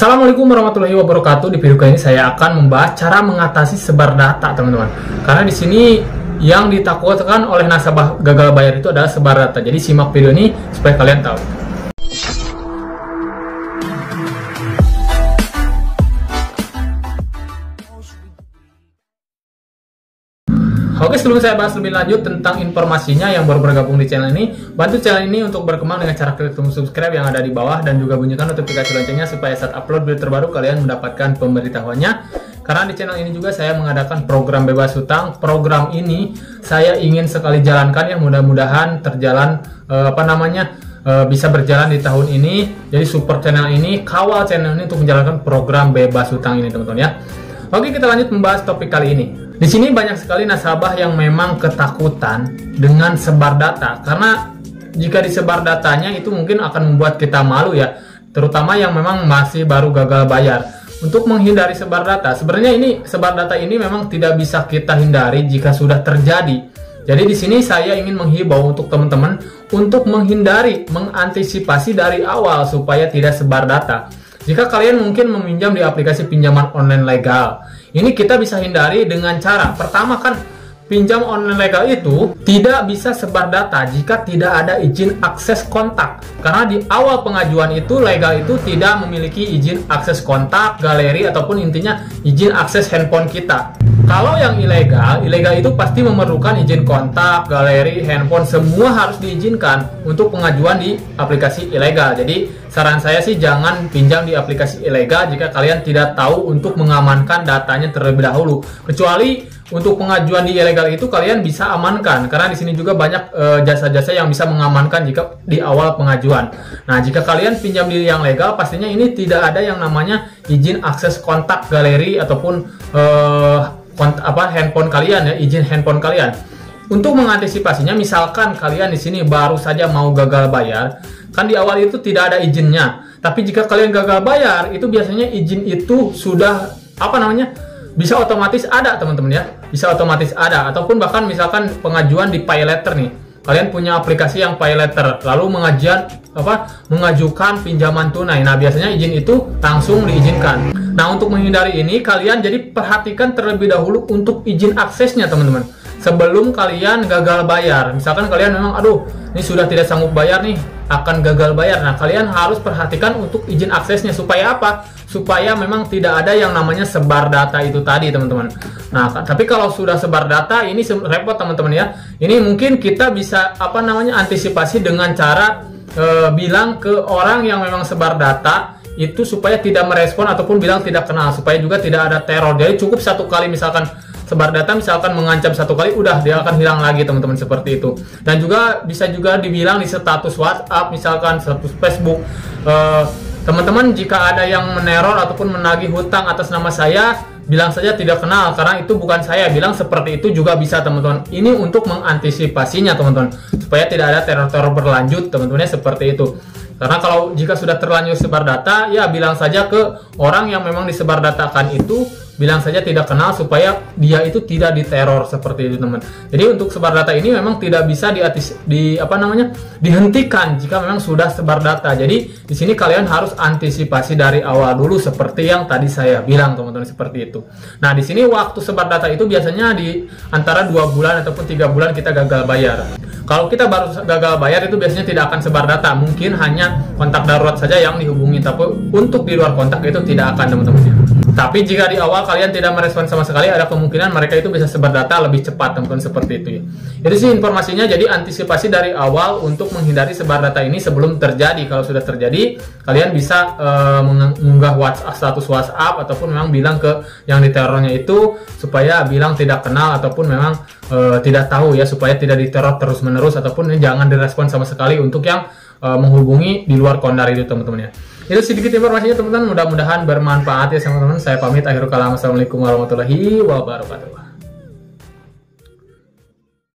Assalamualaikum warahmatullahi wabarakatuh. Di video kali ini saya akan membahas cara mengatasi sebar data, teman-teman. Karena di sini yang ditakutkan oleh nasabah gagal bayar itu adalah sebar data. Jadi simak video ini supaya kalian tahu. Oke, sebelum saya bahas lebih lanjut tentang informasinya yang baru bergabung di channel ini, bantu channel ini untuk berkembang dengan cara klik tombol subscribe yang ada di bawah dan juga bunyikan notifikasi loncengnya supaya saat upload video terbaru kalian mendapatkan pemberitahuannya. Karena di channel ini juga saya mengadakan program bebas hutang. Program ini saya ingin sekali jalankan yang mudah-mudahan terjalan bisa berjalan di tahun ini. Jadi support channel ini, kawal channel ini untuk menjalankan program bebas hutang ini, teman-teman ya. Oke, kita lanjut membahas topik kali ini. Di sini banyak sekali nasabah yang memang ketakutan dengan sebar data, karena jika disebar datanya itu mungkin akan membuat kita malu ya, terutama yang memang masih baru gagal bayar. Untuk menghindari sebar data, sebenarnya ini sebar data ini memang tidak bisa kita hindari jika sudah terjadi. Jadi di sini saya ingin menghimbau untuk teman-teman untuk menghindari, mengantisipasi dari awal supaya tidak sebar data. Jika kalian mungkin meminjam di aplikasi pinjaman online legal, ini kita bisa hindari dengan cara pertama, kan pinjam online legal itu tidak bisa sebar data jika tidak ada izin akses kontak. Karena di awal pengajuan itu legal itu tidak memiliki izin akses kontak, galeri, ataupun intinya izin akses handphone kita. Kalau yang ilegal itu pasti memerlukan izin kontak, galeri, handphone, semua harus diizinkan untuk pengajuan di aplikasi ilegal. Jadi saran saya sih jangan pinjam di aplikasi ilegal jika kalian tidak tahu untuk mengamankan datanya terlebih dahulu. Kecuali untuk pengajuan di ilegal itu kalian bisa amankan, karena di sini juga banyak jasa-jasa yang bisa mengamankan jika di awal pengajuan. Nah, jika kalian pinjam di yang legal, pastinya ini tidak ada yang namanya izin akses kontak, galeri, ataupun handphone kalian ya, izin handphone kalian. Untuk mengantisipasinya, misalkan kalian di sini baru saja mau gagal bayar, kan di awal itu tidak ada izinnya. Tapi jika kalian gagal bayar, itu biasanya izin itu sudah bisa otomatis ada, teman-teman ya. Bisa otomatis ada, ataupun bahkan misalkan pengajuan di pay letter nih. Kalian punya aplikasi yang pay letter, lalu mengajukan pinjaman tunai. Nah, biasanya izin itu langsung diizinkan. Nah, untuk menghindari ini, kalian jadi perhatikan terlebih dahulu untuk izin aksesnya, teman-teman. Sebelum kalian gagal bayar. Misalkan kalian memang, ini sudah tidak sanggup bayar nih, akan gagal bayar. Nah, kalian harus perhatikan untuk izin aksesnya. Supaya apa? Supaya memang tidak ada yang namanya sebar data itu tadi, teman-teman. Nah, tapi kalau sudah sebar data, ini repot, teman-teman ya. Ini mungkin kita bisa antisipasi dengan cara bilang ke orang yang memang sebar data itu supaya tidak merespon ataupun bilang tidak kenal, supaya juga tidak ada teror. Jadi cukup satu kali misalkan sebar data, misalkan mengancam satu kali, udah dia akan hilang lagi, teman-teman, seperti itu. Dan juga bisa juga dibilang di status WhatsApp, misalkan status Facebook, teman-teman, jika ada yang meneror ataupun menagih hutang atas nama saya, bilang saja tidak kenal, karena itu bukan saya. Bilang seperti itu juga bisa, teman-teman. Ini untuk mengantisipasinya, teman-teman, supaya tidak ada teror-teror berlanjut, teman-teman, seperti itu. Karena kalau jika sudah terlanjur sebar data, ya bilang saja ke orang yang memang disebar datakan itu, bilang saja tidak kenal supaya dia itu tidak diteror, seperti itu, teman. Jadi untuk sebar data ini memang tidak bisa dihentikan jika memang sudah sebar data. Jadi di sini kalian harus antisipasi dari awal dulu seperti yang tadi saya bilang, teman-teman, seperti itu. Nah, di sini waktu sebar data itu biasanya di antara 2 bulan ataupun 3 bulan kita gagal bayar. Kalau kita baru gagal bayar itu biasanya tidak akan sebar data, mungkin hanya kontak darurat saja yang dihubungi, tapi untuk di luar kontak itu tidak akan, teman-teman. Tapi jika di awal kalian tidak merespon sama sekali, ada kemungkinan mereka itu bisa sebar data lebih cepat, teman-teman, seperti itu ya. Jadi sih informasinya, jadi antisipasi dari awal untuk menghindari sebar data ini sebelum terjadi. Kalau sudah terjadi, kalian bisa mengunggah status WhatsApp ataupun memang bilang ke yang diterornya itu supaya bilang tidak kenal ataupun memang tidak tahu ya, supaya tidak diteror terus-menerus ataupun jangan direspon sama sekali untuk yang menghubungi di luar kondar itu, teman-teman ya. Itu sedikit informasinya, teman-teman, mudah-mudahan bermanfaat ya, teman-teman. Saya pamit, akhirul kalam. Assalamualaikum warahmatullahi wabarakatuh.